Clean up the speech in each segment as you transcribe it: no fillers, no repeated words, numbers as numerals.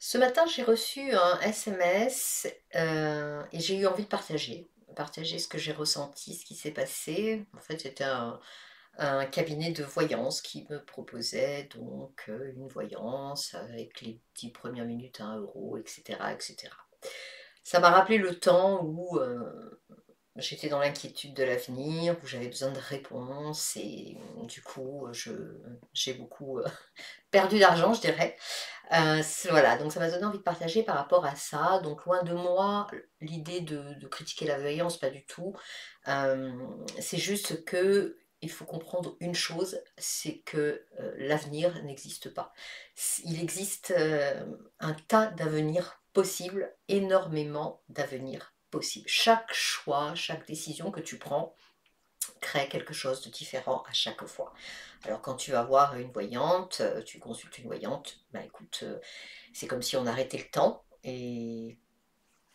Ce matin, j'ai reçu un SMS et j'ai eu envie de partager ce que j'ai ressenti, ce qui s'est passé. En fait, c'était un cabinet de voyance qui me proposait donc une voyance avec les 10 premières minutes à 1 € et cetera et cetera. Ça m'a rappelé le temps où, j'étais dans l'inquiétude de l'avenir, où j'avais besoin de réponses et du coup, j'ai beaucoup, perdu d'argent, je dirais. Voilà, donc ça m'a donné envie de partager par rapport à ça. Donc loin de moi l'idée de critiquer la voyance, pas du tout. C'est juste que il faut comprendre une chose, c'est que, l'avenir n'existe pas. Il existe, un tas d'avenirs possibles, énormément d'avenirs possibles. Chaque choix, chaque décision que tu prends crée quelque chose de différent à chaque fois. Alors quand tu vas voir une voyante, tu consultes une voyante, bah écoute, c'est comme si on arrêtait le temps et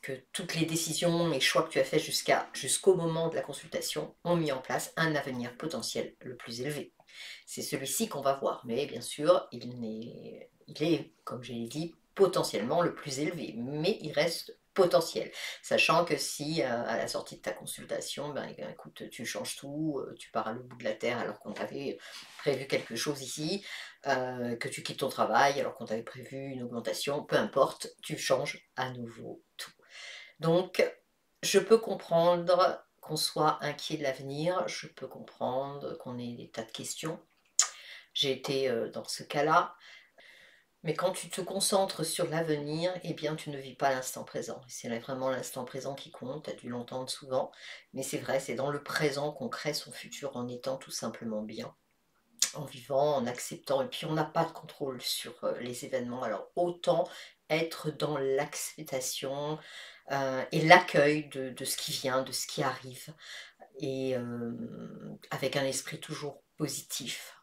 que toutes les décisions et choix que tu as faits jusqu'au moment de la consultation ont mis en place un avenir potentiel le plus élevé. C'est celui-ci qu'on va voir, mais bien sûr, il est, comme j'ai dit, potentiellement le plus élevé, mais il reste potentiel. Sachant que si à la sortie de ta consultation, ben écoute, tu changes tout, tu pars à l'autre bout de la terre alors qu'on t'avait prévu quelque chose ici, que tu quittes ton travail alors qu'on t'avait prévu une augmentation, peu importe, tu changes à nouveau tout. Donc, je peux comprendre qu'on soit inquiet de l'avenir, je peux comprendre qu'on ait des tas de questions. J'ai été, dans ce cas-là, mais quand tu te concentres sur l'avenir, eh bien, tu ne vis pas l'instant présent. C'est là vraiment l'instant présent qui compte, tu as dû l'entendre souvent, mais c'est vrai, c'est dans le présent qu'on crée son futur en étant tout simplement bien, en vivant, en acceptant et puis on n'a pas de contrôle sur, les événements, alors autant être dans l'acceptation, et l'accueil de ce qui vient, de ce qui arrive et avec un esprit toujours positif.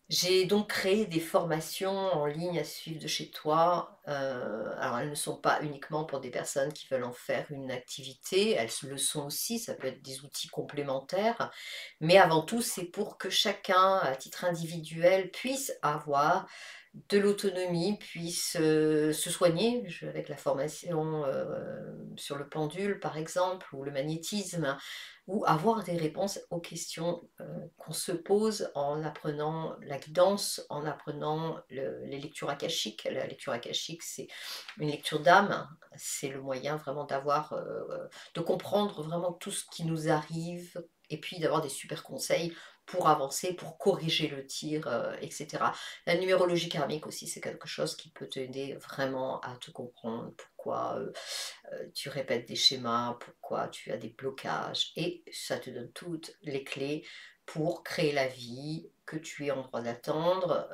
J'ai donc créé des formations en ligne à suivre de chez toi. Alors elles ne sont pas uniquement pour des personnes qui veulent en faire une activité, elles le sont aussi, ça peut être des outils complémentaires, mais avant tout, c'est pour que chacun, à titre individuel, puisse avoir de l'autonomie, puisse, se soigner. Avec la formation, sur le pendule par exemple ou le magnétisme, ou avoir des réponses aux questions, qu'on se pose en apprenant la guidance, en apprenant les lectures akashiques. La lecture akashique, c'est une lecture d'âme, c'est le moyen vraiment d'avoir, de comprendre vraiment tout ce qui nous arrive et puis d'avoir des super conseils pour avancer, pour corriger le tir, et cetera. La numérologie karmique aussi, c'est quelque chose qui peut t'aider vraiment à te comprendre pourquoi, tu répètes des schémas, pourquoi tu as des blocages et ça te donne toutes les clés pour créer la vie que tu es en droit d'attendre.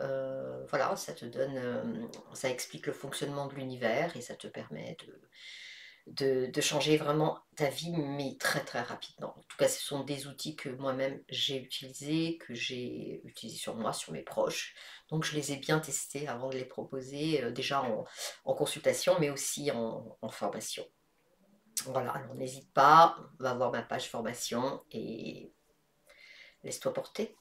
Voilà, ça te donne, ça explique le fonctionnement de l'univers et ça te permet de changer vraiment ta vie, mais très, très rapidement. En tout cas, ce sont des outils que moi-même que j'ai utilisés sur moi, sur mes proches. Donc je les ai bien testés avant de les proposer, déjà en consultation, mais aussi en formation. Voilà, alors n'hésite pas, va voir ma page formation et laisse-toi porter.